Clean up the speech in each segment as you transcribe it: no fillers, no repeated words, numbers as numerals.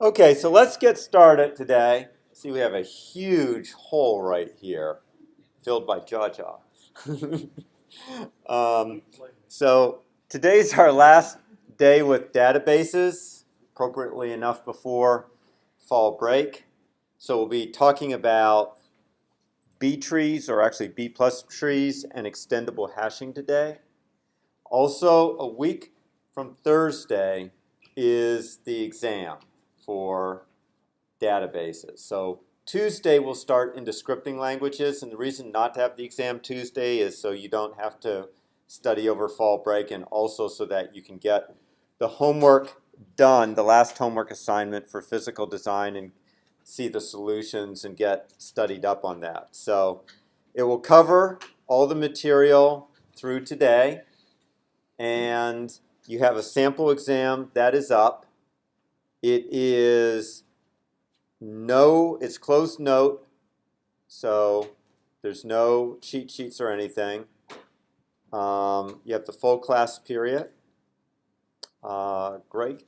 Okay, so let's get started today. See, we have a huge hole right here filled by Jaja. um, so today's our last day with databases, appropriately enough before fall break. So we'll be talking about B-trees, or actually B+Trees, and extendable hashing today. Also, a week from Thursday is the exam for databases. So Tuesday we'll start into scripting languages, and the reason not to have the exam Tuesday is so you don't have to study over fall break, and also so that you can get the homework done, the last homework assignment for physical design, and see the solutions and get studied up on that. So it will cover all the material through today, and you have a sample exam that is up. It is it's closed note, so there's no cheat sheets or anything. You have the full class period. Greg?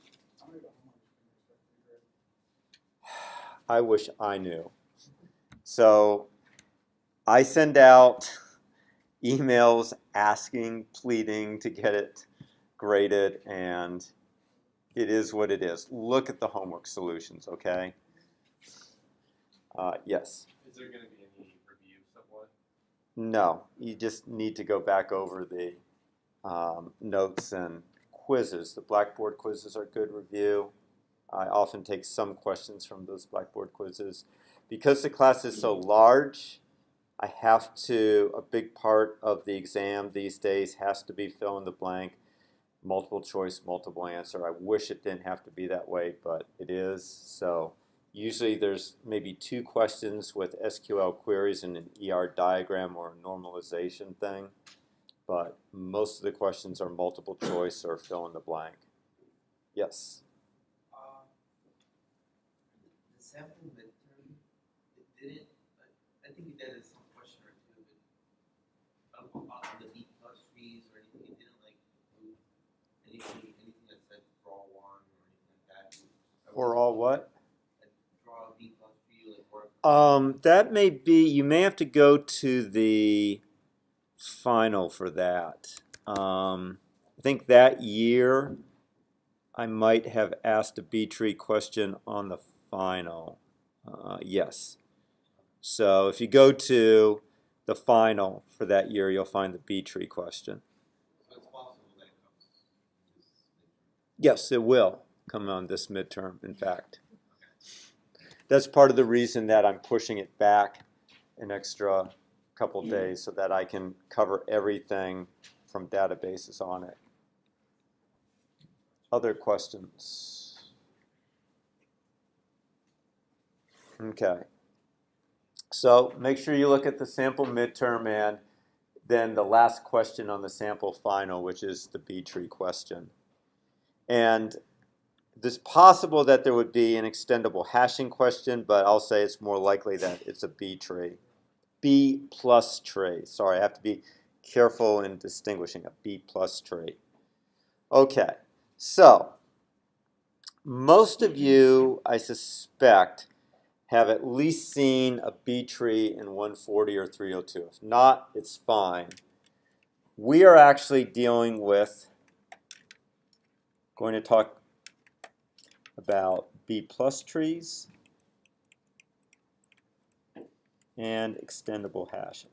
I wish I knew. So I send out emails asking, pleading to get it graded, and it is what it is. Look at the homework solutions, okay? Yes? Is there going to be any review somewhat? No, you just need to go back over the notes and quizzes. The Blackboard quizzes are good review. I often take some questions from those Blackboard quizzes. Because the class is so large, a big part of the exam these days has to be fill in the blank, multiple choice, multiple answer. I wish it didn't have to be that way, but it is. So usually there's maybe 2 questions with SQL queries and an ER diagram or a normalization thing, but most of the questions are multiple choice or fill in the blank. Yes? The sample midterm, it didn't, I think it did some question or two, but on the B+Trees or anything, it didn't like include anything that said draw 1 or anything like that. For all what? Draw a B+Tree, like work. That may be, you may have to go to the final for that. I think that year I might have asked a B-tree question on the final. Yes. So if you go to the final for that year, you'll find the B-tree question. So it's possible that it comes this midterm. Yes, it will come on this midterm, in fact. That's part of the reason that I'm pushing it back an extra couple days so that I can cover everything from databases on it. Other questions? Okay. So make sure you look at the sample midterm and then the last question on the sample final, which is the B-tree question. And it's possible that there would be an extendable hashing question, but I'll say it's more likely that it's a B-tree. B+tree. Sorry, I have to be careful in distinguishing a B+tree. Okay, so most of you, I suspect, have at least seen a B-tree in 140 or 302. If not, it's fine. We are actually dealing with, going to talk about B+trees and extendable hashing.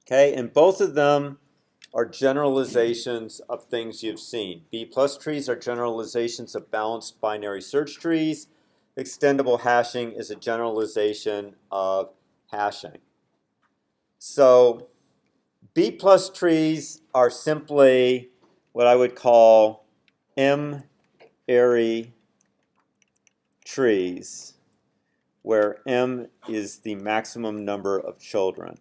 Okay, and both of them are generalizations of things you've seen. B+trees are generalizations of balanced binary search trees. Extendable hashing is a generalization of hashing. So B+trees are simply what I would call M-ary trees, where M is the maximum number of children.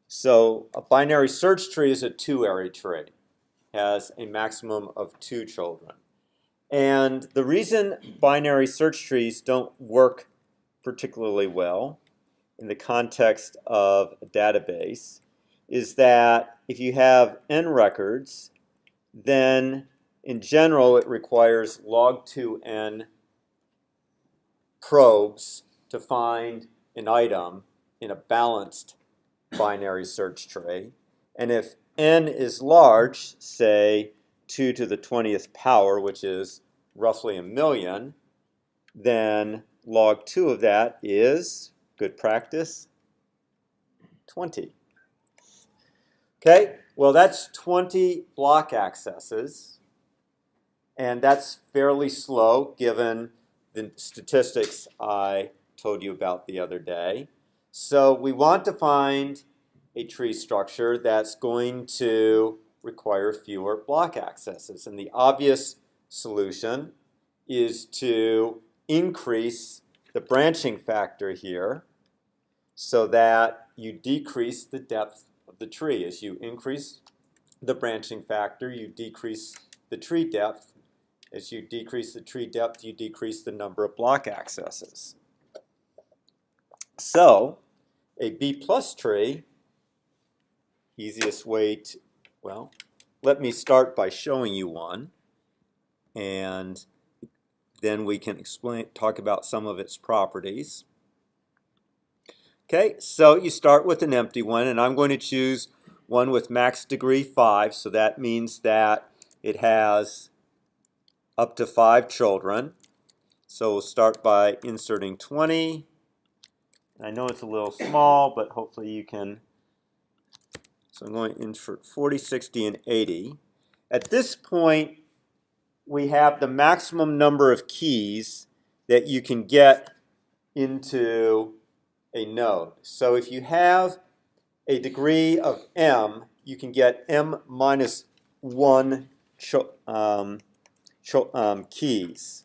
So a binary search tree is a 2-ary tree, has a maximum of 2 children. And the reason binary search trees don't work particularly well in the context of a database is that if you have n records, then in general it requires log 2n probes to find an item in a balanced binary search tree. And if n is large, say 2 to the 20th power, which is roughly 1,000,000, then log 2 of that is, good practice, 20. Okay, well that's 20 block accesses, and that's fairly slow given the statistics I told you about the other day. So we want to find a tree structure that's going to require fewer block accesses, and the obvious solution is to increase the branching factor here so that you decrease the depth of the tree. As you increase the branching factor, you decrease the tree depth. As you decrease the tree depth, you decrease the number of block accesses. So a B+ tree, easiest way to, well, let me start by showing you one, and then we can talk about some of its properties. Okay, so you start with an empty one, and I'm going to choose one with max degree 5, so that means that it has up to 5 children. So we'll start by inserting 20. I know it's a little small, but hopefully you can. So I'm going to insert 40, 60, and 80. At this point, we have the maximum number of keys that you can get into a node. So if you have a degree of m, you can get m minus 1 keys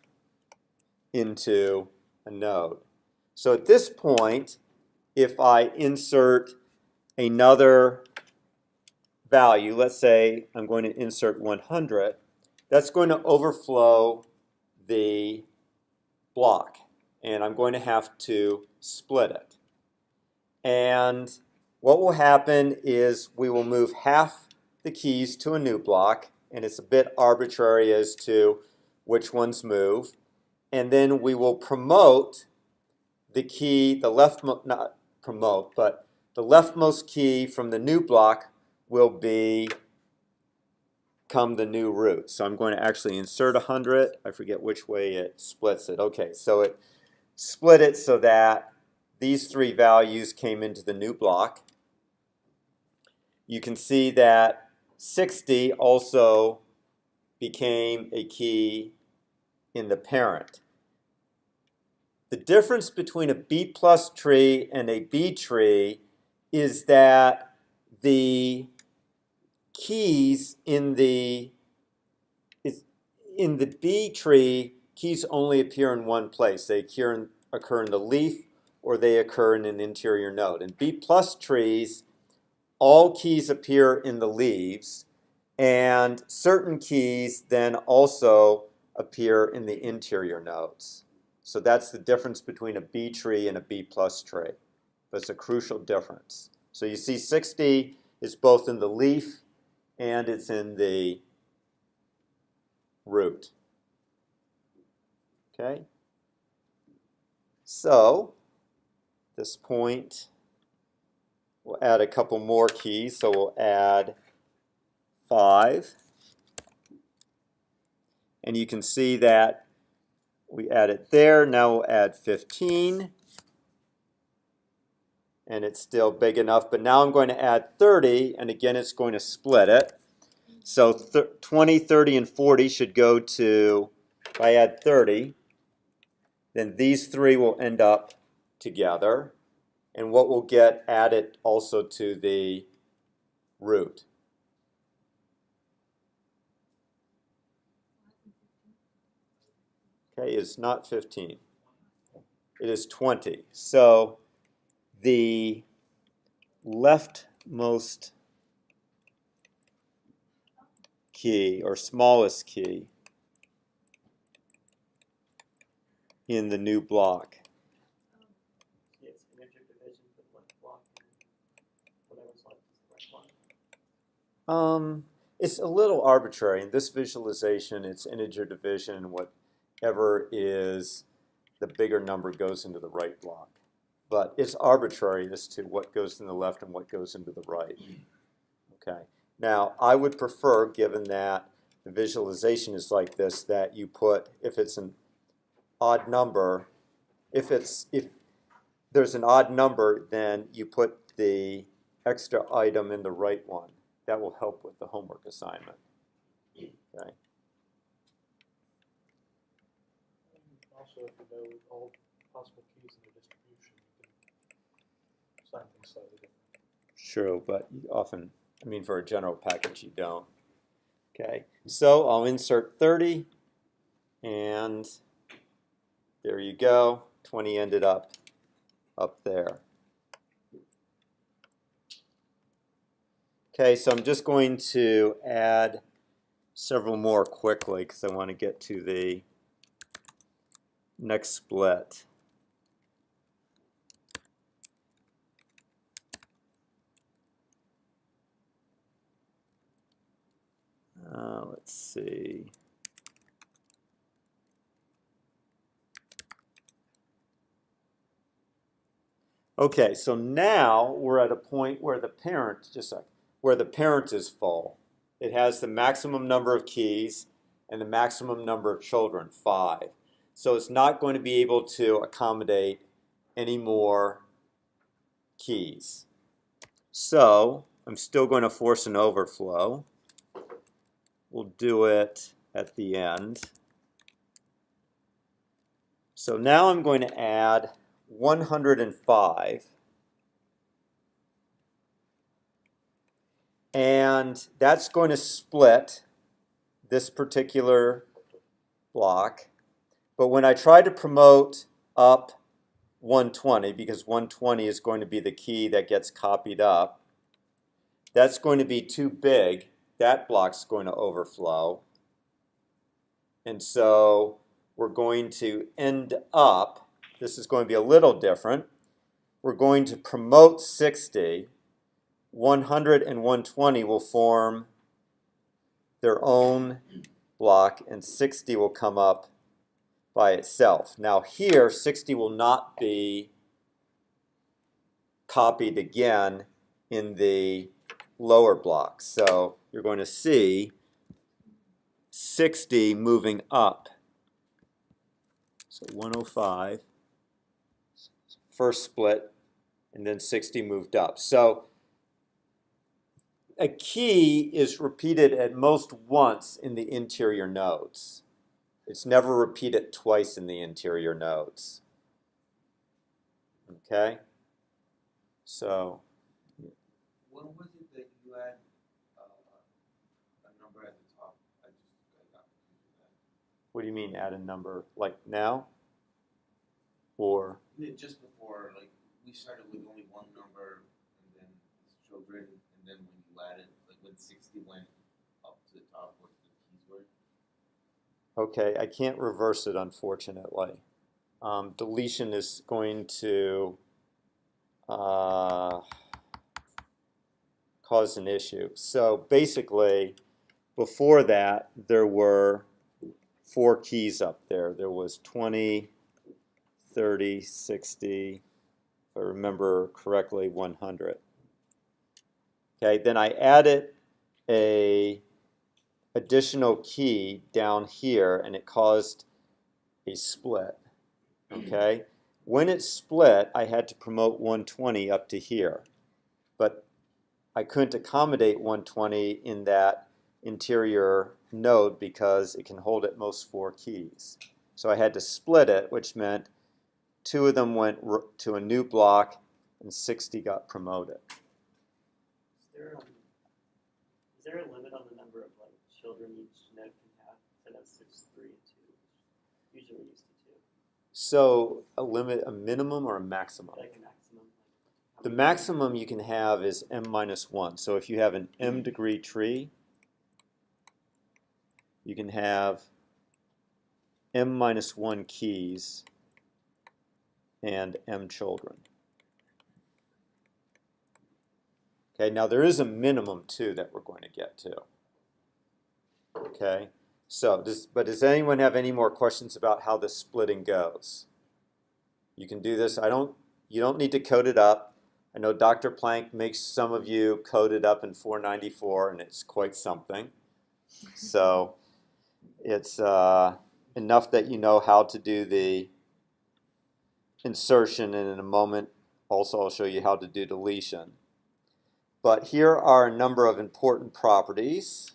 into a node. So at this point, if I insert another value, let's say I'm going to insert 100, that's going to overflow the block, and I'm going to have to split it. And what will happen is we will move half the keys to a new block, and it's a bit arbitrary as to which ones move. And then we will promote the key, not promote, but the leftmost key from the new block will become the new root. So I'm going to actually insert 100. I forget which way it splits it. Okay, so it split it so that these 3 values came into the new block. You can see that 60 also became a key in the parent. The difference between a B+ tree and a B tree is that the keys in the B tree, keys only appear in one place. They occur in the leaf, or they occur in an interior node. In B+ trees, all keys appear in the leaves, and certain keys then also appear in the interior nodes. So that's the difference between a B tree and a B+ tree. That's a crucial difference. So you see 60 is both in the leaf and it's in the root. Okay? So at this point, we'll add a couple more keys. So we'll add 5. And you can see that we add it there. Now we'll add 15. And it's still big enough. But now I'm going to add 30. And again, it's going to split it. So 20, 30, and 40 should go to, if I add 30, then these 3 will end up together. And what will get added also to the root? Okay, it's not 15. It is 20. So the leftmost key, or smallest key, in the new block. It's a little arbitrary. In this visualization, it's integer division. Whatever is the bigger number goes into the right block. But it's arbitrary as to what goes in the left and what goes into the right. Okay. Now, I would prefer, given that the visualization is like this, that you put, if it's an odd number, if there's an odd number, then you put the extra item in the right one. That will help with the homework assignment. Okay. Also, if you know all possible keys in the distribution, you can assign things slightly different. True, but you often, I mean, for a general package, you don't. Okay, so I'll insert 30, and there you go. 20 ended up there. Okay, so I'm just going to add several more quickly because I want to get to the next split. Let's see. Okay, so now we're at a point where the parent, where the parent is full. It has the maximum number of keys and the maximum number of children, 5. So it's not going to be able to accommodate any more keys. So I'm still going to force an overflow. We'll do it at the end. So now I'm going to add 105. And that's going to split this particular block. But when I try to promote up 120, because 120 is going to be the key that gets copied up, that's going to be too big. That block's going to overflow. And so we're going to end up, this is going to be a little different. We're going to promote 60. 100 and 120 will form their own block, and 60 will come up by itself. Now here, 60 will not be copied again in the lower block. So you're going to see 60 moving up. So 105, first split, and then 60 moved up. So a key is repeated at most once in the interior nodes. It's never repeated twice in the interior nodes. Okay? So When was it that you had a number at the top? I got confused with that. what do you mean add a number? Like now? Or? Just before, like, we started with only one number, and then children, and then when you added, like when 60 went up to the top, what the keys were? Okay, I can't reverse it, unfortunately. Deletion is going to cause an issue. So basically, before that, there were 4 keys up there. There was 20, 30, 60, if I remember correctly, 100. Okay, then I added a additional key down here, and it caused a split. Okay, when it split, I had to promote 120 up to here, but I couldn't accommodate 120 in that interior node because it can hold at most 4 keys. So I had to split it, which meant 2 of them went to a new block and 60 got promoted. Is there a limit on the number of children each node can have? I know it's 3 and 2. Usually we're used to 2. So a minimum or a maximum? Like a maximum. The maximum you can have is m-1. So if you have an m-degree tree, you can have m-1 keys and m children. Okay, now there is a minimum too that we're going to get to. Okay, so does anyone have any more questions about how this splitting goes? You can do this. You don't need to code it up. I know Dr. Plank makes some of you code it up in 494, and it's quite something. So it's enough that you know how to do the insertion, and in a moment also I'll show you how to do deletion. But here are a number of important properties.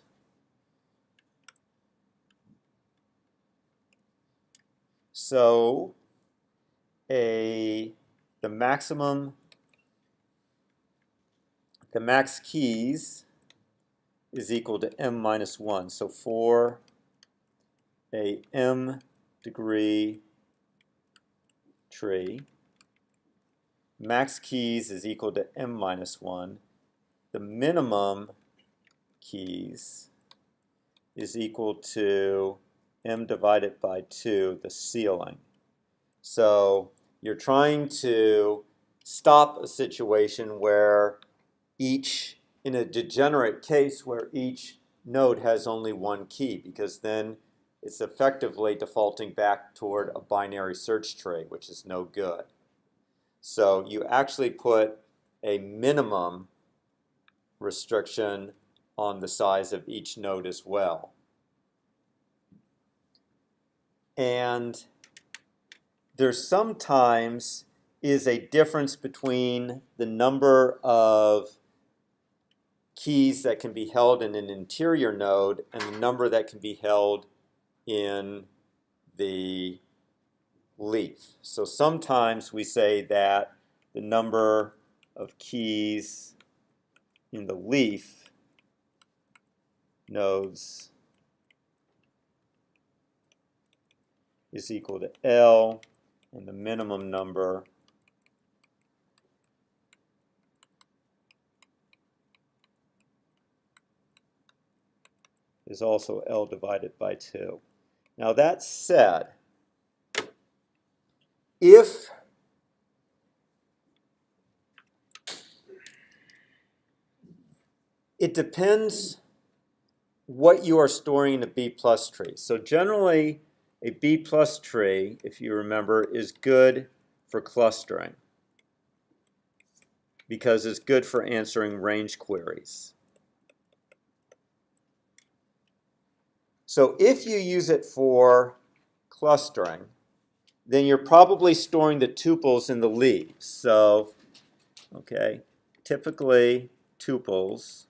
So the max keys is equal to m minus 1. So for a m degree tree, max keys is equal to m minus 1. The minimum keys is equal to m divided by 2, the ceiling. So you're trying to stop a situation where in a degenerate case where each node has only one key, because then it's effectively defaulting back toward a binary search tree, which is no good. So you actually put a minimum restriction on the size of each node as well. And there sometimes is a difference between the number of keys that can be held in an interior node and the number that can be held in the leaf. So sometimes we say that the number of keys in the leaf nodes is equal to L, and the minimum number is also L divided by 2. Now that said, if it depends what you are storing in a B+ tree. So generally, a B+ tree, if you remember, is good for clustering because it's good for answering range queries. So if you use it for clustering, then you're probably storing the tuples in the leaves. So, okay, typically tuples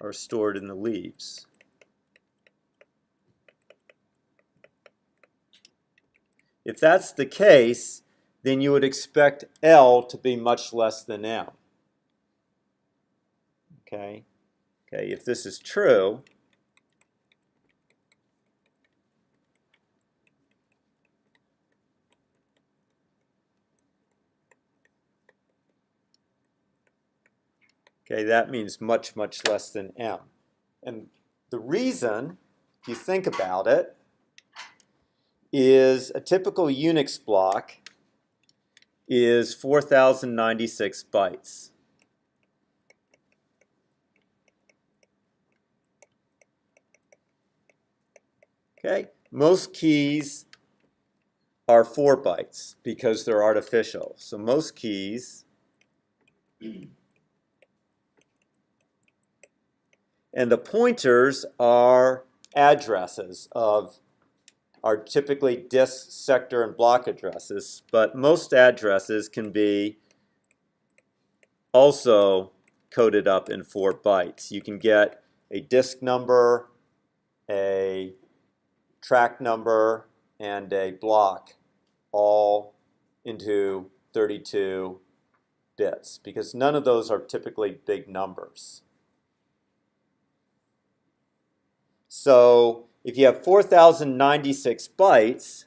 are stored in the leaves. If that's the case, then you would expect L to be much less than M. Okay, if this is true, that means much, much less than M. And the reason, if you think about it, is a typical Unix block is 4096 bytes. Okay, most keys are 4 bytes because they're artificial. So most keys, and the pointers are addresses are typically disk, sector, and block addresses, but most addresses can be also coded up in 4 bytes. You can get a disk number, a track number, and a block all into 32 bits because none of those are typically big numbers. So if you have 4096 bytes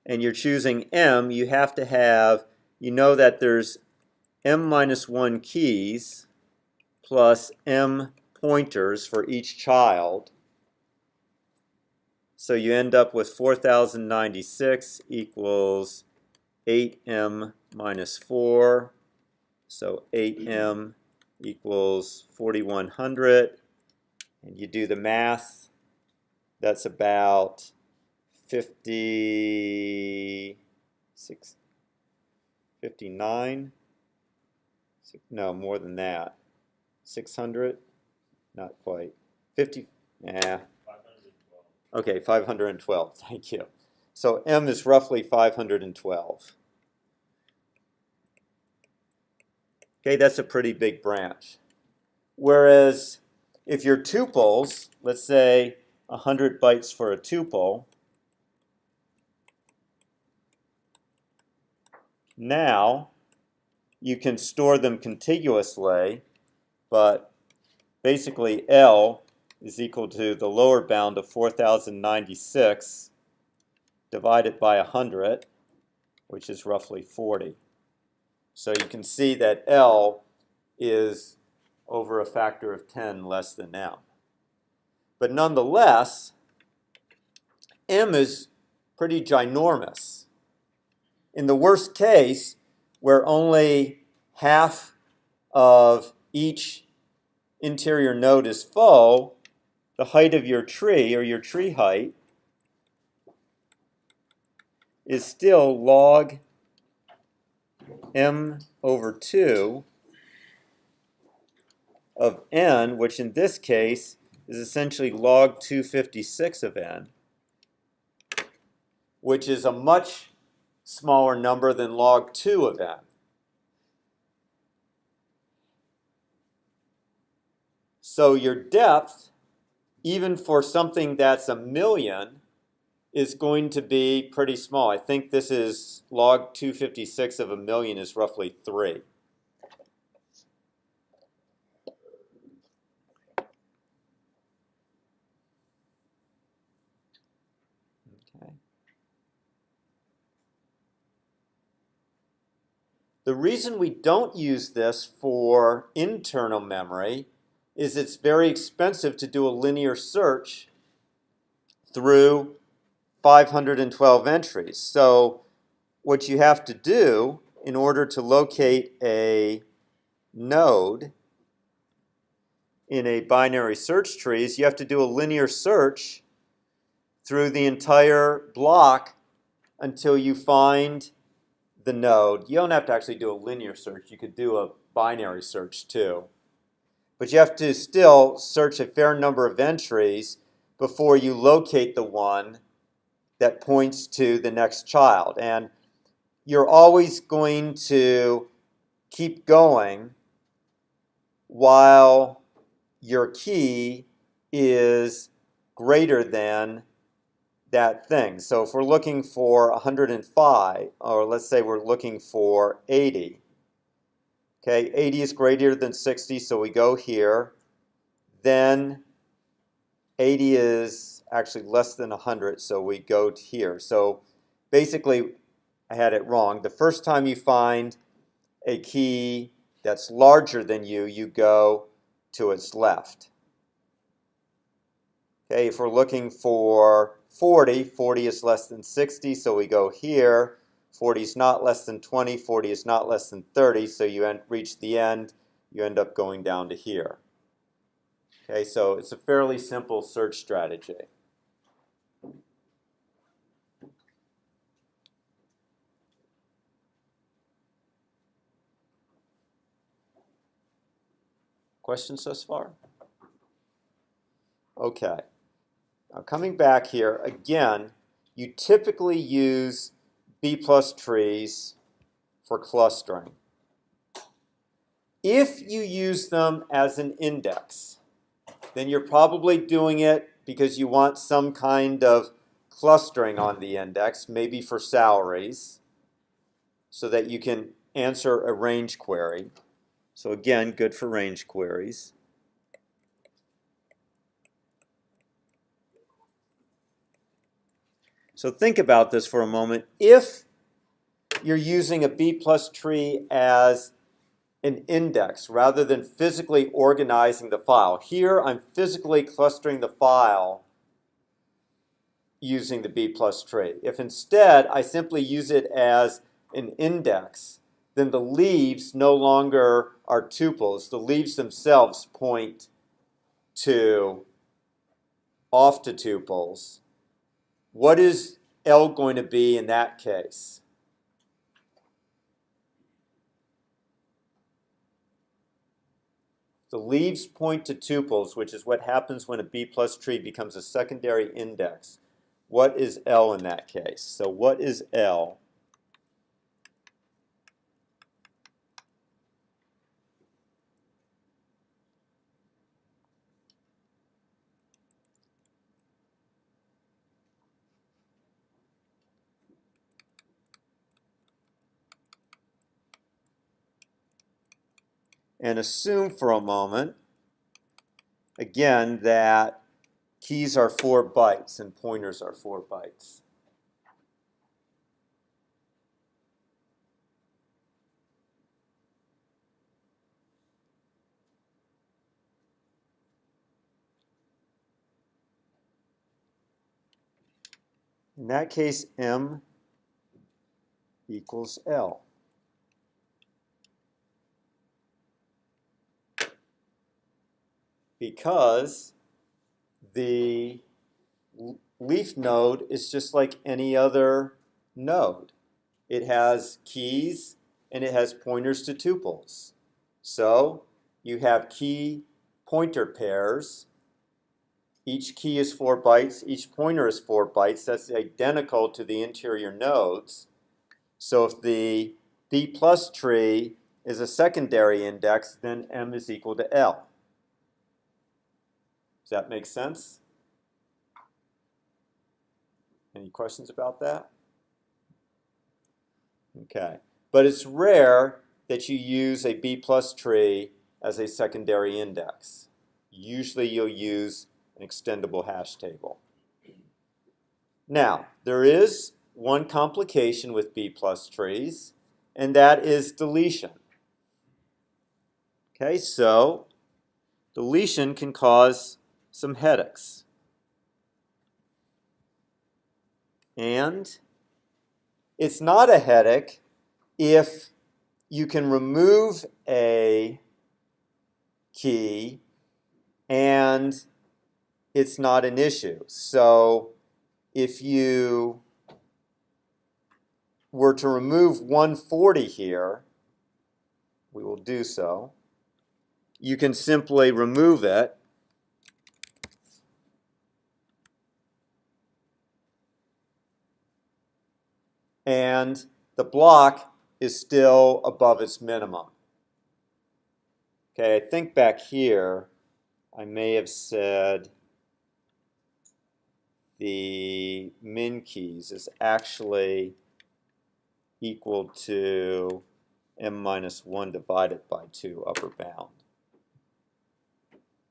and you're choosing M, you have to have, you know that there's M minus 1 keys plus M pointers for each child. So you end up with 4096 equals 8m minus 4. So 8m equals 4100. And you do the math, that's about 59, no, more than that. 600? Not quite. 50, yeah. 512. Okay, 512, thank you. So m is roughly 512. Okay, that's a pretty big branch. Whereas if your tuples, let's say 100 bytes for a tuple, now you can store them contiguously, but basically L is equal to the lower bound of 4096 divided by 100, which is roughly 40. So you can see that L is over a factor of 10 less than M. But nonetheless, M is pretty ginormous. In the worst case, where only half of each interior node is full, the height of your tree, or your tree height, is still log m over 2 of n, which in this case is essentially log 256 of n, which is a much smaller number than log 2 of n. So your depth, even for something that's a million, is going to be pretty small. I think this is log 256 of a million is roughly 3. Okay. The reason we don't use this for internal memory is it's very expensive to do a linear search through 512 entries. So what you have to do in order to locate a node in a binary search tree is you have to do a linear search through the entire block until you find the node. You don't have to actually do a linear search. You could do a binary search too. But you have to still search a fair number of entries before you locate the one that points to the next child. And you're always going to keep going while your key is greater than that thing. So if we're looking for 105, or let's say we're looking for 80, okay, 80 is greater than 60, so we go here. Then 80 is actually less than 100, so we go to here. So basically, I had it wrong. The first time you find a key that's larger than you go to its left. Okay, if we're looking for 40, 40 is less than 60, so we go here. 40 is not less than 20, 40 is not less than 30, so you reach the end, you end up going down to here. Okay, so it's a fairly simple search strategy. Questions thus far? Okay. Now coming back here, again, you typically use B+Trees for clustering. If you use them as an index, then you're probably doing it because you want some kind of clustering on the index, maybe for salaries, so that you can answer a range query. So again, good for range queries. So think about this for a moment. If you're using a B+Tree as an index rather than physically organizing the file, here I'm physically clustering the file using the B+ tree. If instead I simply use it as an index, then the leaves no longer are tuples. The leaves themselves point off to tuples. What is L going to be in that case? The leaves point to tuples, which is what happens when a B+ tree becomes a secondary index. What is L in that case? So what is L? And assume for a moment, again, that keys are 4 bytes and pointers are 4 bytes. In that case, M equals L. Because the leaf node is just like any other node. It has keys and it has pointers to tuples. So you have key pointer pairs. Each key is 4 bytes. Each pointer is 4 bytes. That's identical to the interior nodes. So if the B+ tree is a secondary index, then M is equal to L. Does that make sense? Any questions about that? Okay. But it's rare that you use a B+ tree as a secondary index. Usually you'll use an extendable hash table. Now, there is one complication with B+ trees, and that is deletion. Okay, so deletion can cause some headaches. And it's not a headache if you can remove a key and it's not an issue. So if you were to remove 140 here, we will do so, you can simply remove it and the block is still above its minimum. Okay, I think back here I may have said the min keys is actually equal to m-1 divided by 2 upper bound.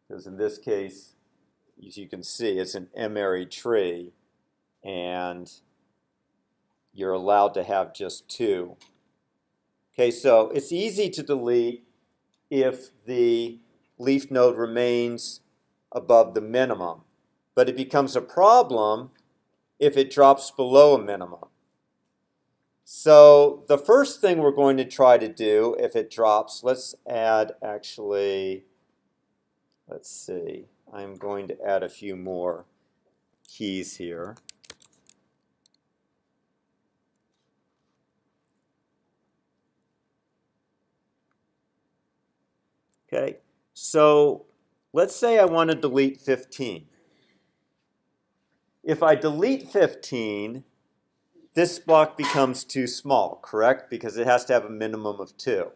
Because in this case, as you can see, it's an m-ary tree, and you're allowed to have just 2. Okay, so it's easy to delete if the leaf node remains above the minimum, but it becomes a problem if it drops below a minimum. So the first thing we're going to try to do if it drops, let's see, I'm going to add a few more keys here. Okay, so let's say I want to delete 15. If I delete 15, this block becomes too small, correct? Because it has to have a minimum of 2.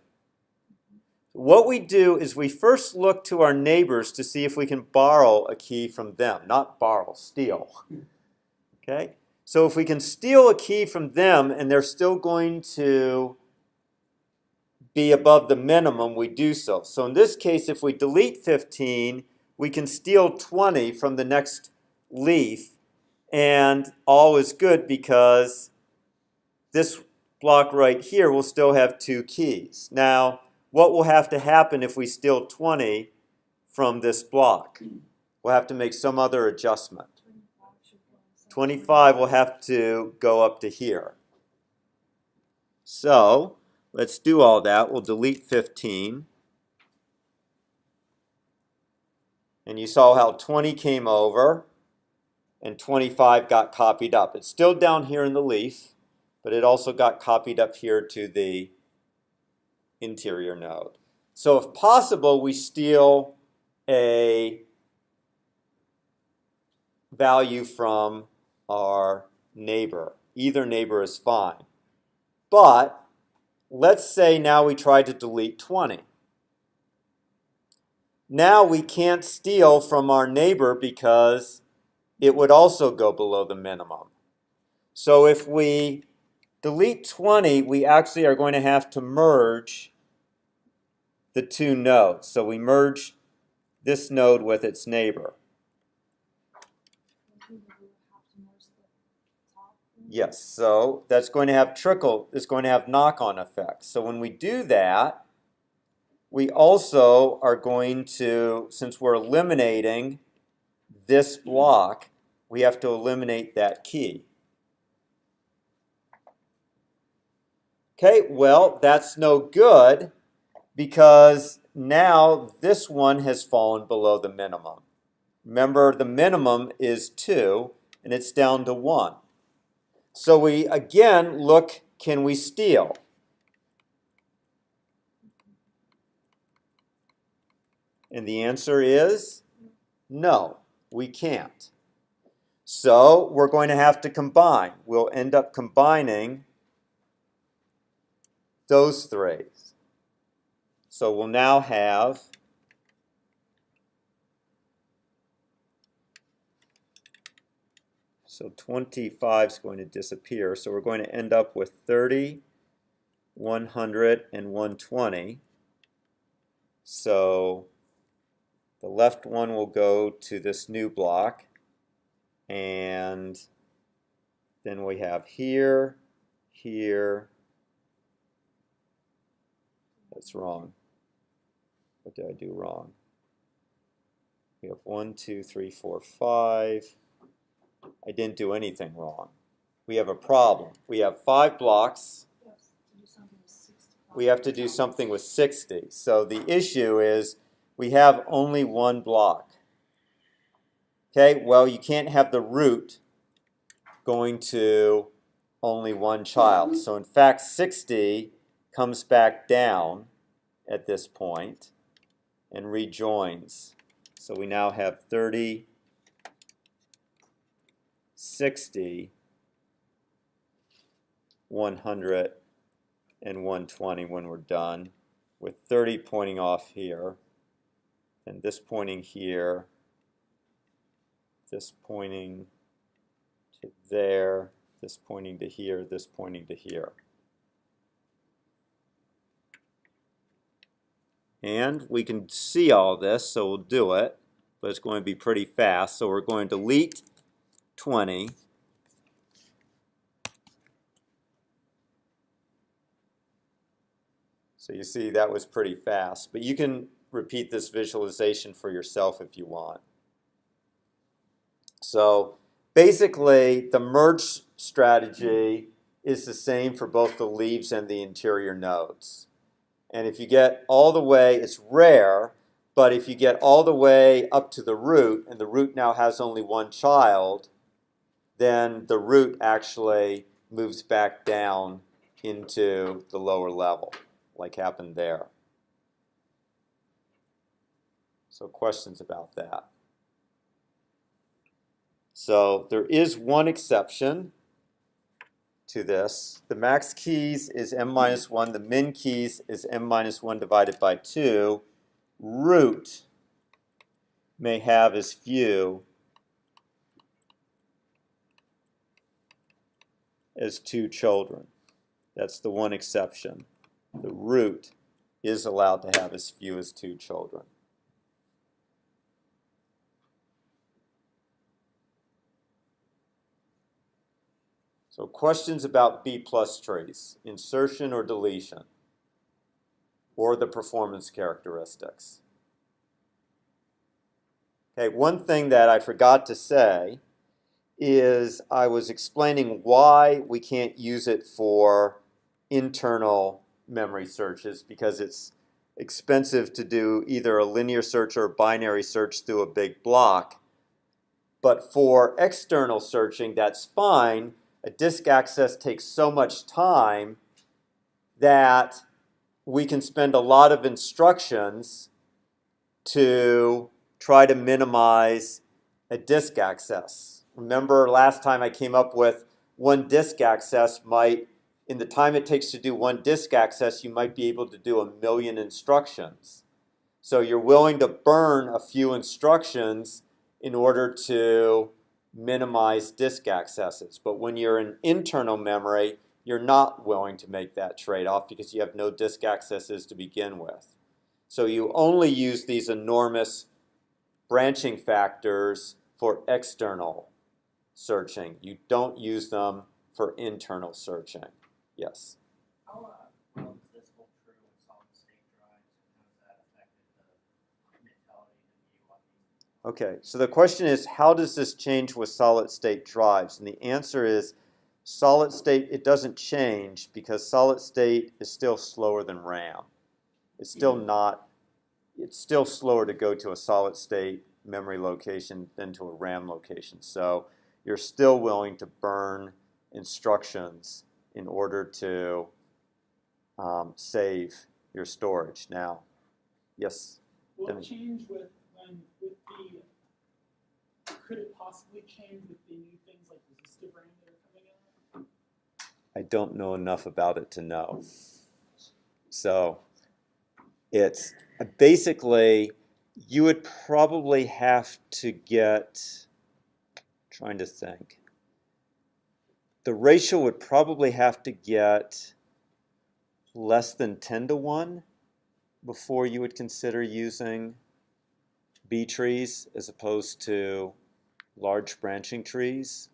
What we do is we first look to our neighbors to see if we can borrow a key from them. Not borrow, steal. Okay? So if we can steal a key from them and they're still going to be above the minimum, we do so. So in this case, if we delete 15, we can steal 20 from the next leaf, and all is good because this block right here will still have 2 keys. Now, what will have to happen if we steal 20 from this block? We'll have to make some other adjustment. 25 will have to go up to here. So let's do all that. We'll delete 15. And you saw how 20 came over and 25 got copied up. It's still down here in the leaf, but it also got copied up here to the interior node. So if possible, we steal a value from our neighbor. Either neighbor is fine. But let's say now we try to delete 20. Now we can't steal from our neighbor because it would also go below the minimum. So if we delete 20, we actually are going to have to merge the two nodes. So we merge this node with its neighbor. Yes, so that's going to have it's going to have knock-on effects. So when we do that, we also are going to, since we're eliminating this block, we have to eliminate that key. Okay, well, that's no good because now this one has fallen below the minimum. Remember, the minimum is 2, and it's down to 1. So we, again, look, can we steal? And the answer is no, we can't. So we're going to have to combine. We'll end up combining those three. So we'll now have so 25 is going to disappear. So we're going to end up with 30, 100, and 120. So the left one will go to this new block. And then we have here, here. That's wrong. What did I do wrong? We have 1, 2, 3, 4, 5. I didn't do anything wrong. We have a problem. We have 5 blocks. We have to do something with 60. So the issue is we have only 1 block. Okay, well, you can't have the root going to only 1 child. So in fact, 60 comes back down at this point and rejoins. So we now have 30, 60, 100, and 120 when we're done, with 30 pointing off here, and this pointing here, this pointing to there, this pointing to here, this pointing to here. And we can see all this, so we'll do it, but it's going to be pretty fast. So we're going to delete 20. So you see that was pretty fast, but you can repeat this visualization for yourself if you want. So basically, the merge strategy is the same for both the leaves and the interior nodes. And if you get all the way, it's rare, but if you get all the way up to the root, and the root now has only 1 child, then the root actually moves back down into the lower level, like happened there. So questions about that? So there is one exception to this. The max keys is m-1. The min keys is m-1 divided by 2. Root may have as few as 2 children. That's the one exception. The root is allowed to have as few as 2 children. So questions about B+Trees, insertion or deletion, or the performance characteristics. Okay, one thing that I forgot to say is I was explaining why we can't use it for internal memory searches, because it's expensive to do either a linear search or a binary search through a big block. But for external searching, that's fine. A disk access takes so much time that we can spend a lot of instructions to try to minimize a disk access. Remember last time I came up with one disk access might, in the time it takes to do one disk access, you might be able to do 1,000,000 instructions. So you're willing to burn a few instructions in order to minimize disk accesses. But when you're in internal memory, you're not willing to make that trade-off because you have no disk accesses to begin with. So you only use these enormous branching factors for external searching. You don't use them for internal searching. Yes? How well does this hold true with solid state drives, and how does that affect the mentality and view on these? Okay, so the question is, how does this change with solid state drives? And the answer is, solid state, it doesn't change because solid state is still slower than RAM. It's still not, it's still slower to go to a solid state memory location than to a RAM location. So you're still willing to burn instructions in order to save your storage. Now, yes? Will Then- it change with could it possibly change with the new things like resistive RAM that are coming out? I don't know enough about it to know. So it's basically, you would probably have to get, trying to think, the ratio would probably have to get less than 10 to 1 before you would consider using B-trees as opposed to large branching trees.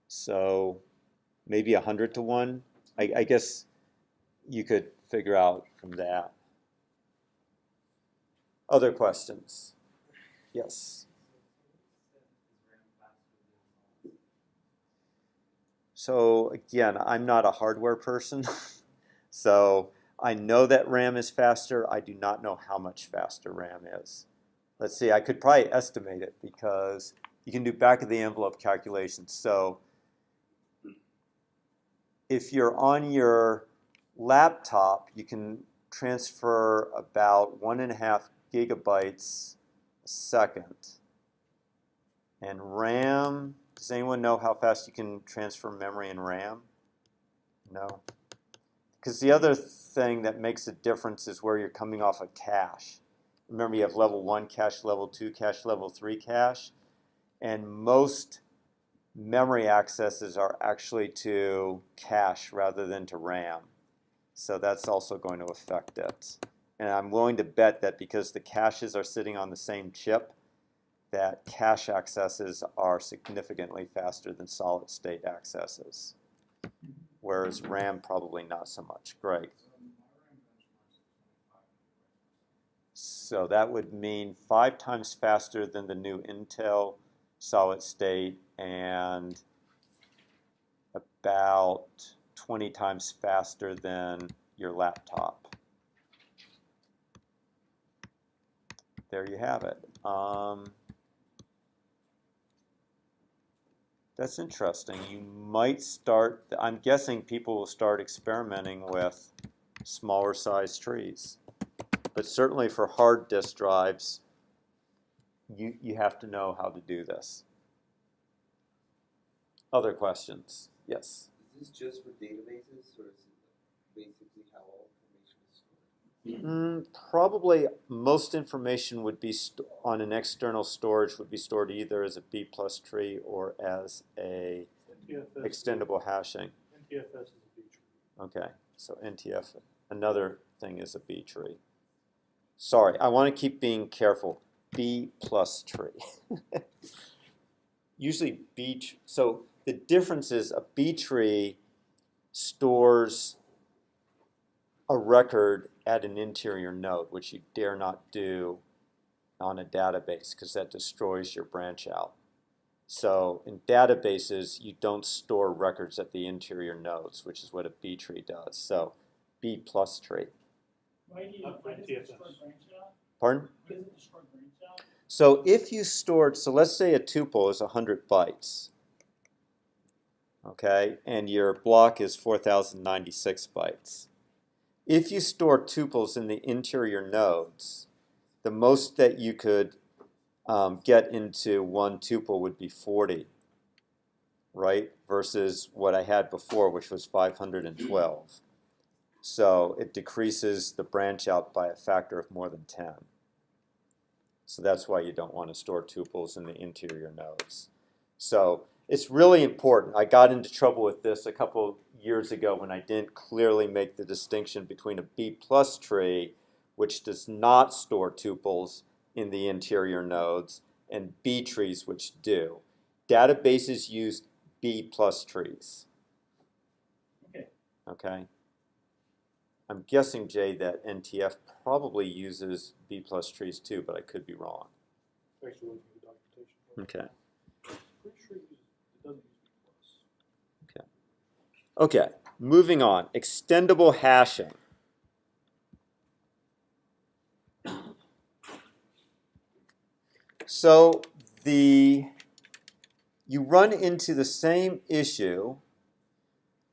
So maybe 100 to 1. I guess you could figure out from that. Other questions? Yes. So again, I'm not a hardware person, so I know that RAM is faster. I do not know how much faster RAM is. Let's see, I could probably estimate it because you can do back of the envelope calculations. So if you're on your laptop, you can transfer about 1.5 gigabytes a second. And RAM, does anyone know how fast you can transfer memory in RAM? No? Because the other thing that makes a difference is where you're coming off a cache. Remember, you have level 1 cache, level 2 cache, level 3 cache. And most memory accesses are actually to cache rather than to RAM. So that's also going to affect it. And I'm willing to bet that because the caches are sitting on the same chip, that cache accesses are significantly faster than solid state accesses. Whereas RAM probably not so much. Greg. So that would mean 5 times faster than the new Intel solid state and about 20 times faster than your laptop. There you have it. That's interesting. You might start, I'm guessing people will start experimenting with smaller size trees. But certainly for hard disk drives, you have to know how to do this. Other questions? Yes? Is this just for databases, or is it basically how all information is stored? Probably most information would be on an external storage would be stored either as a B+tree or as a NTFS, extendable hashing. NTFS is a B tree. Okay, so NTF, another thing is a B tree. Sorry, I want to keep being careful. B+tree. Usually so the difference is a B tree stores a record at an interior node, which you dare not do on a database because that destroys your branch out. So in databases, you don't store records at the interior nodes, which is what a B tree does. So B plus tree. Why do you, why does it destroy branch out? Pardon? Why does it destroy branch out? So if you stored, so let's say a tuple is 100 bytes, okay, and your block is 4096 bytes. If you store tuples in the interior nodes, the most that you could get into one tuple would be 40, right? Versus what I had before, which was 512. So it decreases the branch out by a factor of more than 10. So that's why you don't want to store tuples in the interior nodes. So it's really important. I got into trouble with this a couple years ago when I didn't clearly make the distinction between a B plus tree, which does not store tuples in the interior nodes, and B trees, which do. Databases use B plus trees. Okay. Okay. I'm guessing, Jay, that NTF probably uses B plus trees too, but I could be wrong. Actually, looking at the documentation. Okay. Pretty sure it doesn't use B+. Okay, moving on. Extendable hashing. So you run into the same issue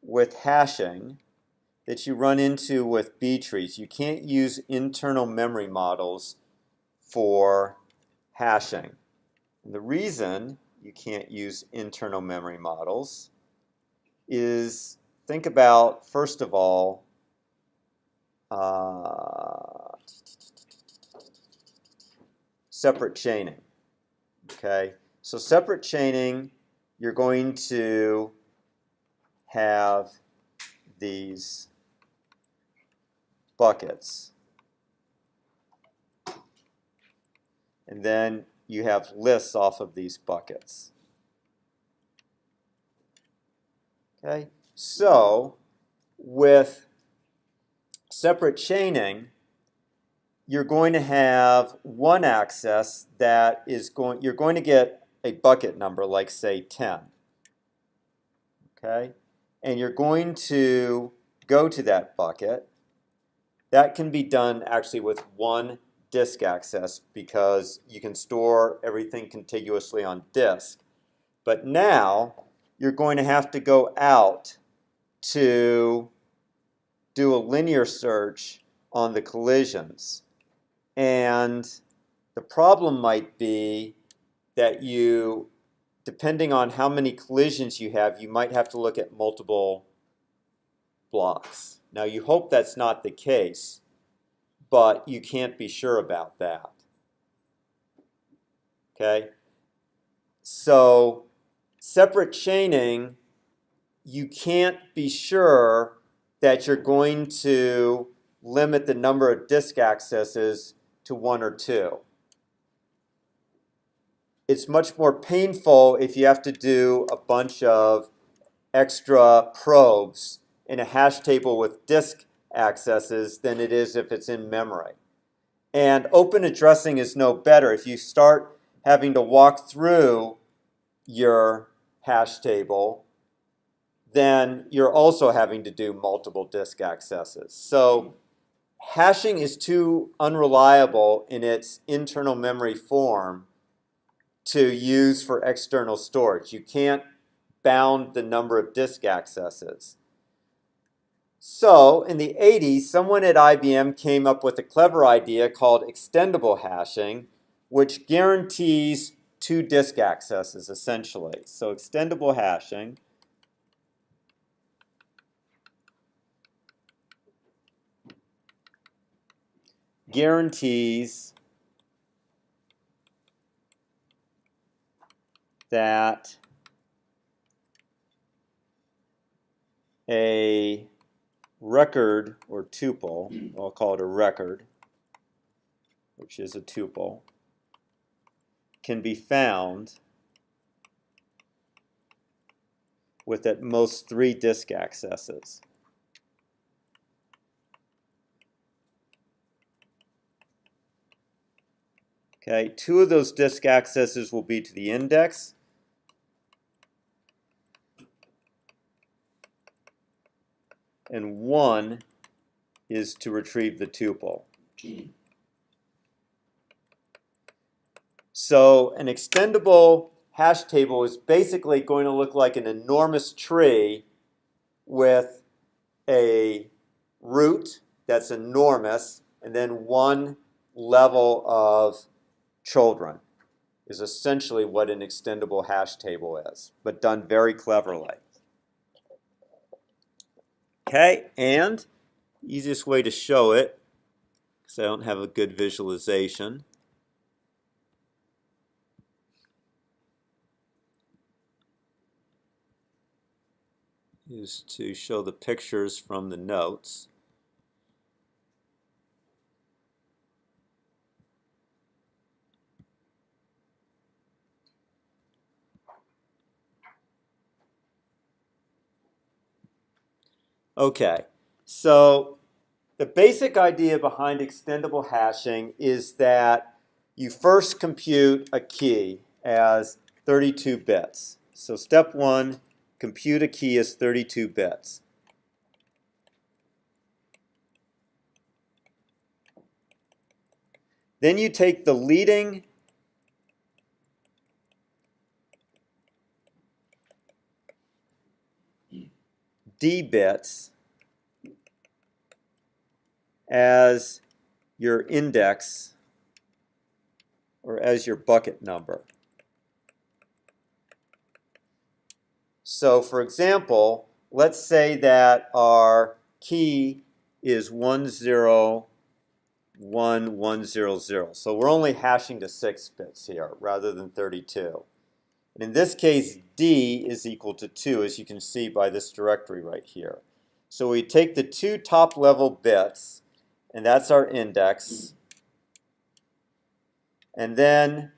with hashing that you run into with B trees. You can't use internal memory models for hashing. And the reason you can't use internal memory models is, think about, first of all, separate chaining. Okay, so separate chaining, you're going to have these buckets. And then you have lists off of these buckets. Okay, so with separate chaining, you're going to have one access that is you're going to get a bucket number, like say 10. Okay, and you're going to go to that bucket. That can be done actually with one disk access because you can store everything contiguously on disk. But now you're going to have to go out to do a linear search on the collisions. And the problem might be that you, depending on how many collisions you have, you might have to look at multiple blocks. Now you hope that's not the case, but you can't be sure about that. Okay? So separate chaining, you can't be sure that you're going to limit the number of disk accesses to 1 or 2. It's much more painful if you have to do a bunch of extra probes in a hash table with disk accesses than it is if it's in memory. And open addressing is no better. If you start having to walk through your hash table, then you're also having to do multiple disk accesses. So hashing is too unreliable in its internal memory form to use for external storage. You can't bound the number of disk accesses. So in the 80s, someone at IBM came up with a clever idea called extendable hashing, which guarantees 2 disk accesses essentially. So extendable hashing guarantees that a record or tuple, I'll call it a record, which is a tuple, can be found with at most 3 disk accesses. Okay, 2 of those disk accesses will be to the index, and 1 is to retrieve the tuple. So an extendable hash table is basically going to look like an enormous tree with a root that's enormous and then one level of children is essentially what an extendable hash table is, but done very cleverly. Okay, and easiest way to show it, because I don't have a good visualization, is to show the pictures from the notes. Okay, so the basic idea behind extendable hashing is that you first compute a key as 32 bits. So step 1, compute a key as 32 bits. Then you take the leading D bits as your index or as your bucket number. So for example, let's say that our key is 101100. So we're only hashing to 6 bits here rather than 32. And in this case, D is equal to 2, as you can see by this directory right here. So we take the 2 top level bits, and that's our index. And then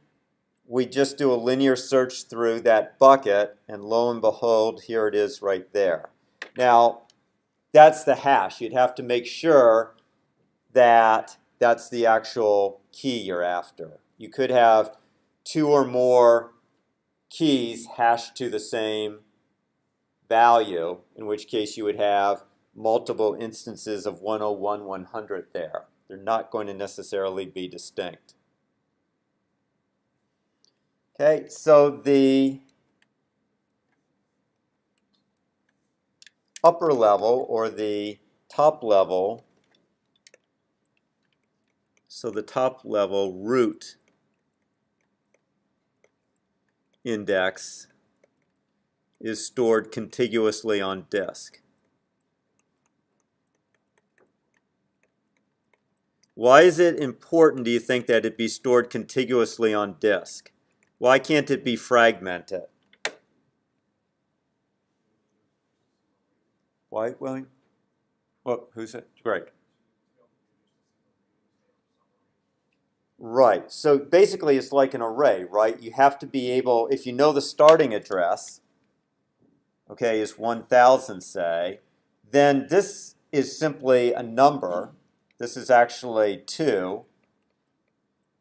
we just do a linear search through that bucket, and lo and behold, here it is right there. Now, that's the hash. You'd have to make sure that that's the actual key you're after. You could have 2 or more keys hashed to the same value, in which case you would have multiple instances of 101, 100 there. They're not going to necessarily be distinct. Okay, so the upper level or the top level, so the top level root index is stored contiguously on disk. Why is it important, do you think, that it be stored contiguously on disk? Why can't it be fragmented? Why, William? Well, who's it? Greg. Right. So basically it's like an array, right? You have to be able, if you know the starting address, okay, is 1000, say, then this is simply a number. This is actually 2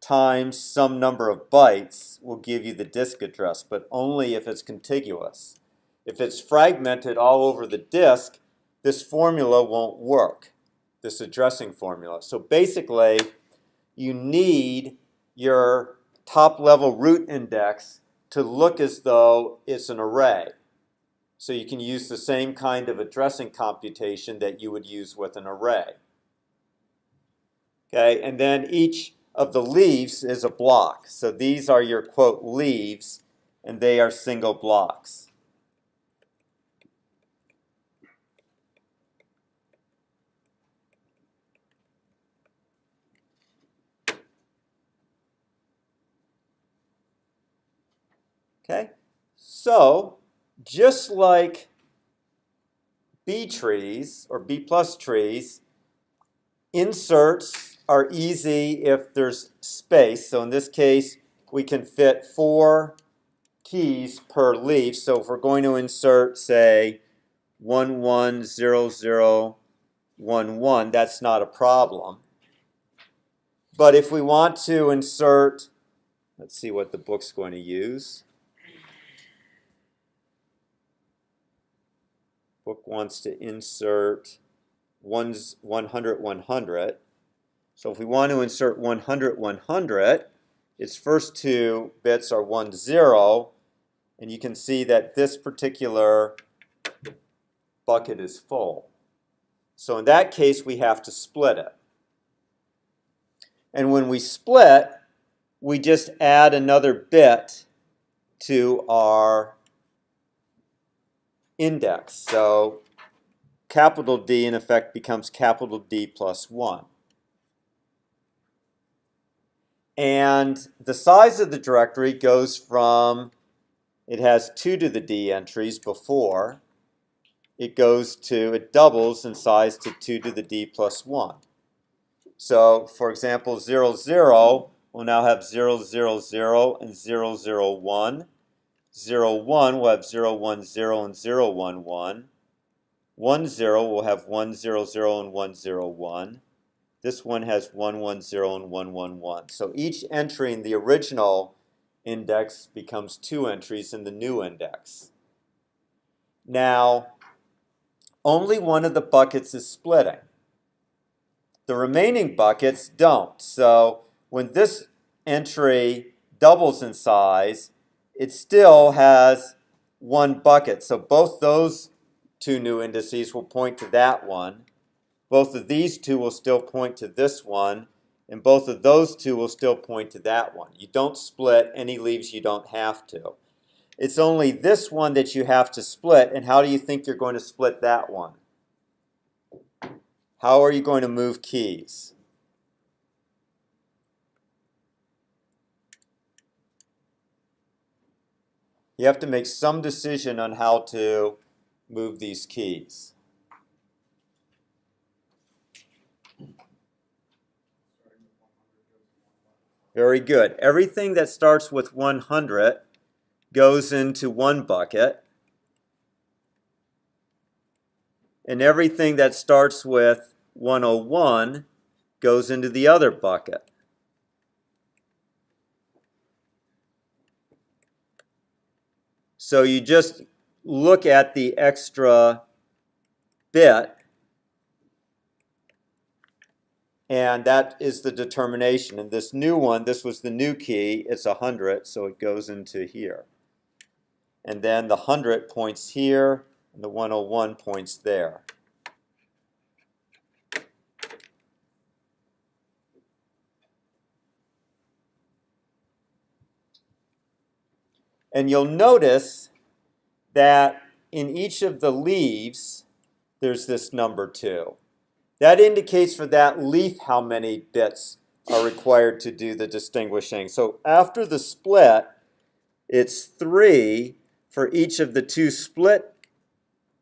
times some number of bytes will give you the disk address, but only if it's contiguous. If it's fragmented all over the disk, this formula won't work, this addressing formula. So basically, you need your top level root index to look as though it's an array. So you can use the same kind of addressing computation that you would use with an array. Okay, and then each of the leaves is a block. So these are your, quote, leaves, and they are single blocks. Okay, so just like B-trees or B+Trees, inserts are easy if there's space. So in this case, we can fit 4 keys per leaf. So if we're going to insert, say, 110011, that's not a problem. But if we want to insert, let's see what the book's going to use. Book wants to insert 100, 100. So if we want to insert 100, 100, its first two bits are 1, 0, and you can see that this particular bucket is full. So in that case, we have to split it. And when we split, we just add another bit to our index. So capital D, in effect, becomes capital D plus 1. And the size of the directory goes from, it has 2 to the D entries before, it doubles in size to 2 to the D plus 1. So, for example, 0, 0 will now have 0, 0, 0 and 0, 0, 1. 0, 1 will have 0, 1, 0 and 0, 1, 1. 1, 0 will have 1, 0, 0 and 1, 0, 1. This one has 1, 1, 0 and 1, 1, 1. So each entry in the original index becomes 2 entries in the new index. Now, only one of the buckets is splitting. The remaining buckets don't. So when this entry doubles in size, it still has one bucket. So both those two new indices will point to that one. Both of these two will still point to this one, and both of those two will still point to that one. You don't split any leaves you don't have to. It's only this one that you have to split, and how do you think you're going to split that one? How are you going to move keys? You have to make some decision on how to move these keys. Very good. Everything that starts with 100 goes into one bucket. And everything that starts with 101 goes into the other bucket. So you just look at the extra bit, and that is the determination. And this new one, this was the new key, it's 100, so it goes into here. And then the 100 points here, and the 101 points there. And you'll notice that in each of the leaves, there's this number 2. That indicates for that leaf how many bits are required to do the distinguishing. So after the split, it's 3 for each of the 2 split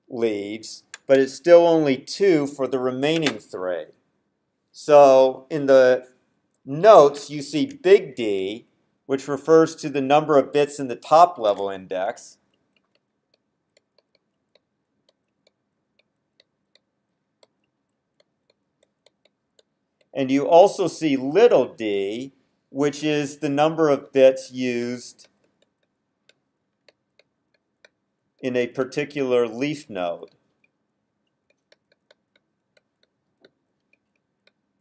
leaves, but it's still only 2 for the remaining 3. So in the notes, you see big D, which refers to the number of bits in the top level index. And you also see little d, which is the number of bits used in a particular leaf node.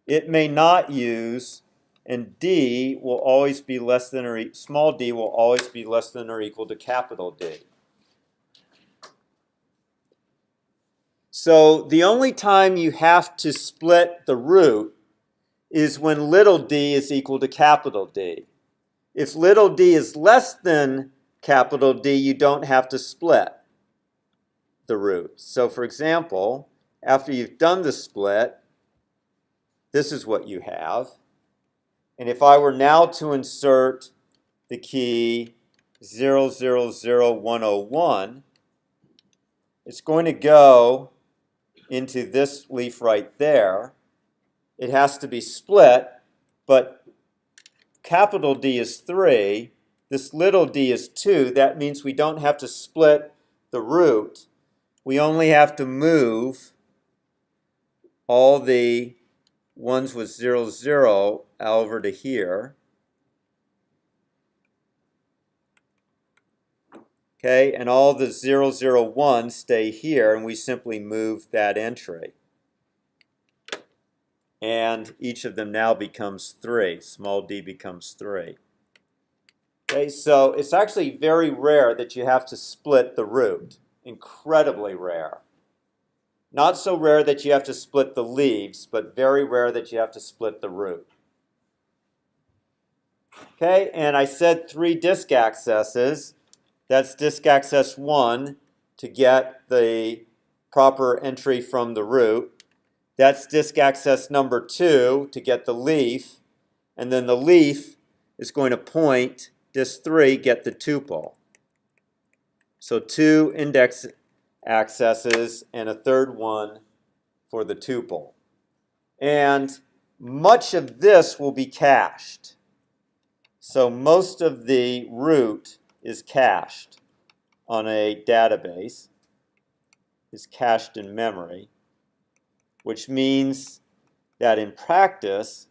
It may not use, and d will always be less than or small d will always be less than or equal to capital D. So the only time you have to split the root is when little d is equal to capital D. If little d is less than capital D, you don't have to split the root. So for example, after you've done the split, this is what you have. And if I were now to insert the key 000101, it's going to go into this leaf right there. It has to be split, but capital D is 3, this little d is 2. That means we don't have to split the root. We only have to move all the ones with 0, 0 over to here. Okay, and all the 0, 0, 1 stay here, and we simply move that entry. and each of them now becomes 3. Small d becomes 3. Okay, so it's actually very rare that you have to split the root. Incredibly rare. Not so rare that you have to split the leaves, but very rare that you have to split the root. Okay, and I said 3 disk accesses. That's disk access 1 to get the proper entry from the root. That's disk access number 2 to get the leaf. And then the leaf is going to point, disk 3, get the tuple. So 2 index accesses and a third one for the tuple. And much of this will be cached. So most of the root is cached on a database, is cached in memory, which means that in practice,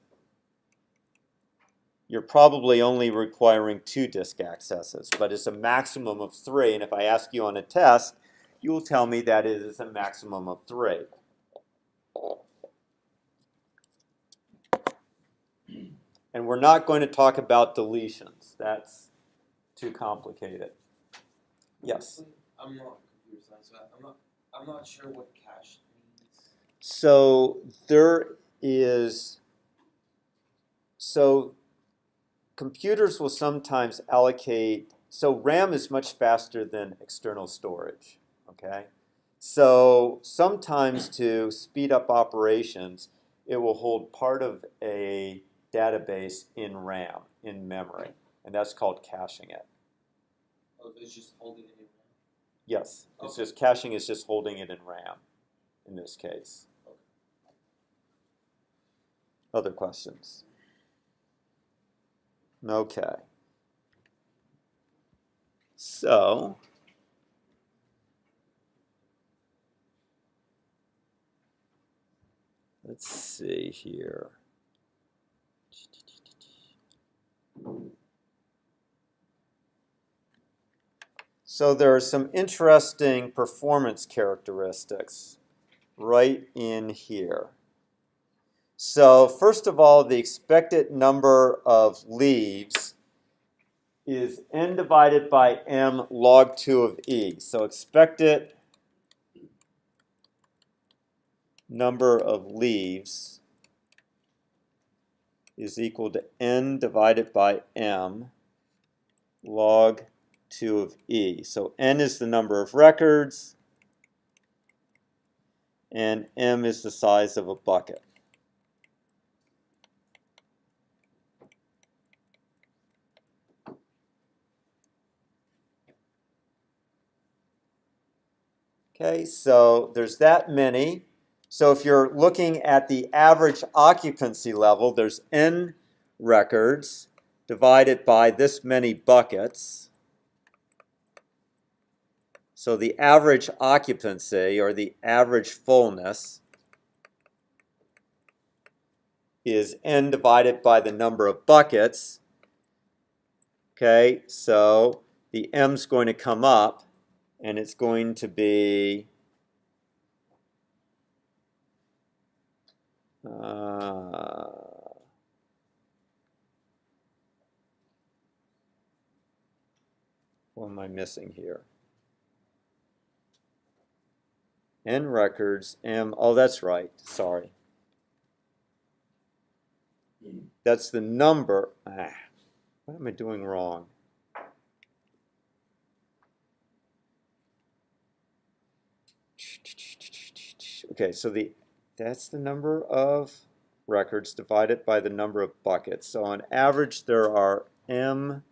you're probably only requiring 2 disk accesses, but it's a maximum of 3. And if I ask you on a test, you will tell me that it is a maximum of 3. And we're not going to talk about deletions. That's too complicated. Yes? I'm not computer science, so I'm not sure what cache means. So there is, so computers will sometimes allocate, so RAM is much faster than external storage, okay? So sometimes to speed up operations, it will hold part of a database in RAM, in memory, and that's called caching it. Oh, it's just holding it in RAM? Yes, it's Okay. just caching is just holding it in RAM in this case. Other questions? Okay. So, let's see here. So there are some interesting performance characteristics right in here. So first of all, the expected number of leaves is n divided by m log 2 of e. So expected number of leaves is equal to n divided by m log 2 of e. So n is the number of records, and m is the size of a bucket. Okay, so there's that many. So if you're looking at the average occupancy level, there's n records divided by this many buckets. So the average occupancy, or the average fullness, is n divided by the number of buckets. Okay, so the m's going to come up, and it's going to be what am I missing here? N records, M, oh, that's right, sorry. That's the number, what am I doing wrong? Okay, so that's the number of records divided by the number of buckets. So on average, there are M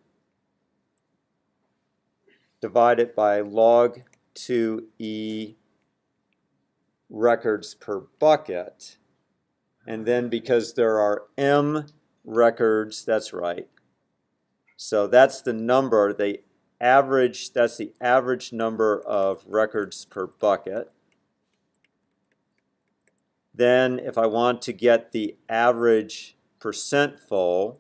divided by log 2E records per bucket. And then because there are M records, that's right. So that's the number, the average, that's the average number of records per bucket. Then if I want to get the average percent full,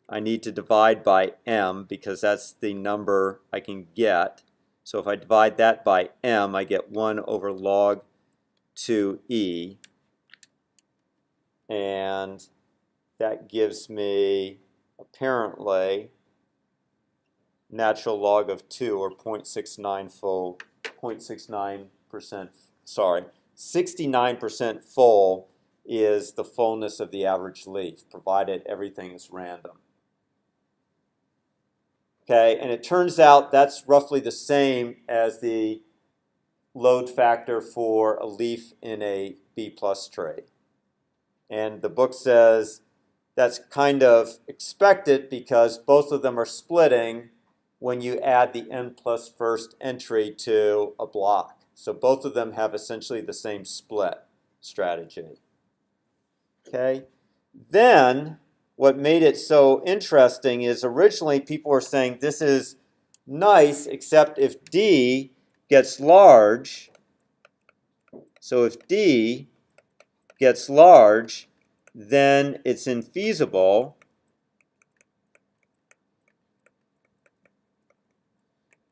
I need to divide by M because that's the number I can get. So if I divide that by M, I get 1 over log 2E. and that gives me apparently natural log of 2, or 0.69 full, 0.69%, sorry, 69% full is the fullness of the average leaf, provided everything is random. Okay, and it turns out that's roughly the same as the load factor for a leaf in a B+ tree. And the book says that's kind of expected because both of them are splitting when you add the n plus first entry to a block. So both of them have essentially the same split strategy. Okay, then what made it so interesting is originally people were saying this is nice except if D gets large. So if D gets large, then it's infeasible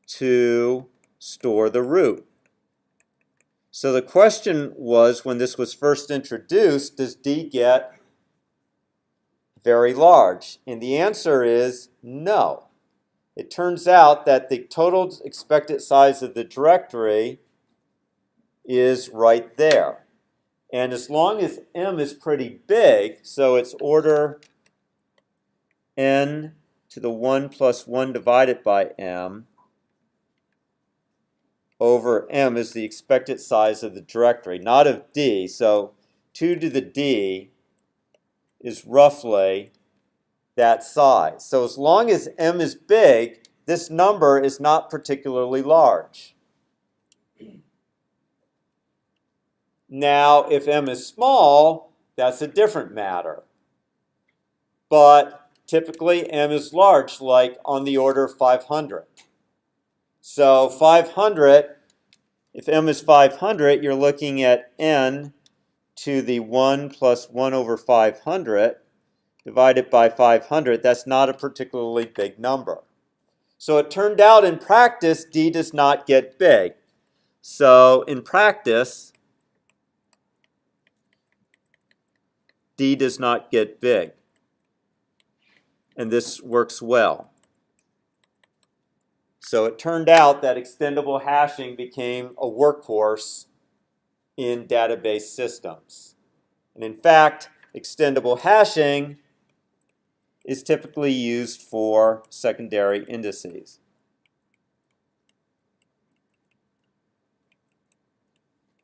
to store the root. So the question was, when this was first introduced, does D get very large? And the answer is no. It turns out that the total expected size of the directory is right there. And as long as M is pretty big, so it's order n to the 1 plus 1 divided by M, over M is the expected size of the directory, not of D. So 2 to the D is roughly that size. So as long as M is big, this number is not particularly large. Now, if M is small, that's a different matter. But typically M is large, like on the order of 500. So 500, if M is 500, you're looking at n to the 1 plus 1 over 500 divided by 500. That's not a particularly big number. So it turned out in practice, D does not get big. So in practice, D does not get big. And this works well. So it turned out that extendable hashing became a workhorse in database systems. And in fact, extendable hashing is typically used for secondary indices.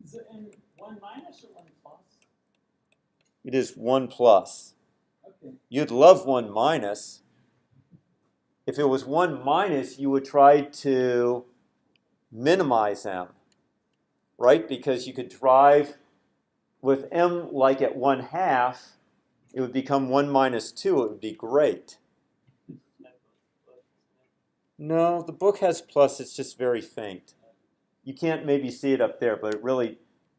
Is it in 1 minus or 1 plus? It is 1 plus. Okay. You'd love 1 minus. If it was 1 minus, you would try to minimize M, right? Because you could drive with M like at 1/2, it would become 1 minus 2. It would be great. No, the book has plus. It's just very faint. You can't maybe see it up there, but it really,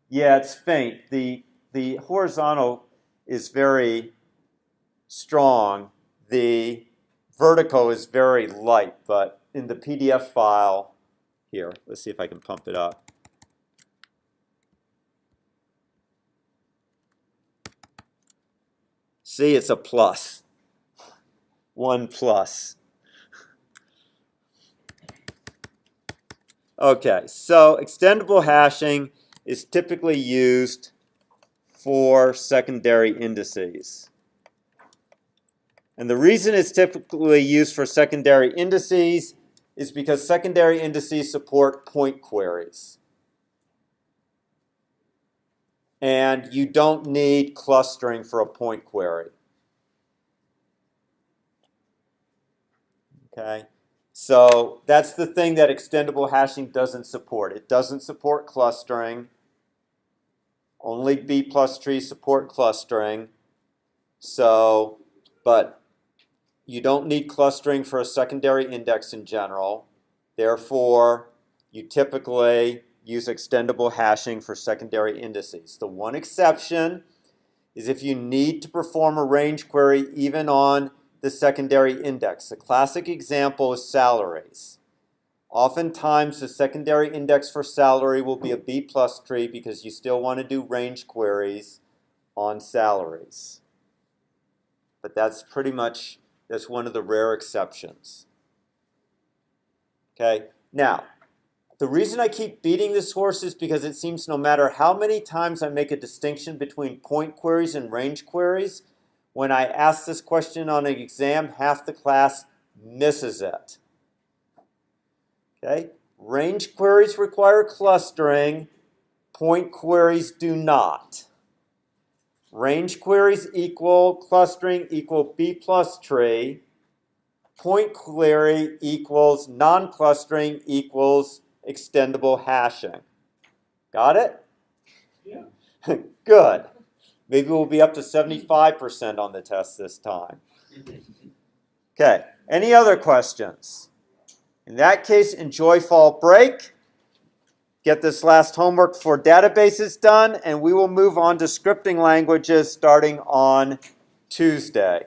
yeah, it's faint. The horizontal is very strong. The vertical is very light, but in the PDF file, here, let's see if I can pump it up. See, it's a plus. 1 plus. Okay, so extendable hashing is typically used for secondary indices. And the reason it's typically used for secondary indices is because secondary indices support point queries. And you don't need clustering for a point query. Okay, so that's the thing that extendable hashing doesn't support. It doesn't support clustering. Only B+Trees support clustering. So, but you don't need clustering for a secondary index in general. Therefore, you typically use extendable hashing for secondary indices. The one exception is if you need to perform a range query even on the secondary index. The classic example is salaries. Oftentimes, the secondary index for salary will be a B+ tree because you still want to do range queries. on salaries. But that's one of the rare exceptions. Okay, now, the reason I keep beating this horse is because it seems no matter how many times I make a distinction between point queries and range queries, when I ask this question on an exam, half the class misses it. Okay, range queries require clustering, point queries do not. Range queries equal clustering equal B+Tree. Point query equals non-clustering equals extendable hashing. Got it? Yeah. Good. Maybe we'll be up to 75% on the test this time. Okay, any other questions? In that case, enjoy fall break. Get this last homework for databases done, and we will move on to scripting languages starting on Tuesday.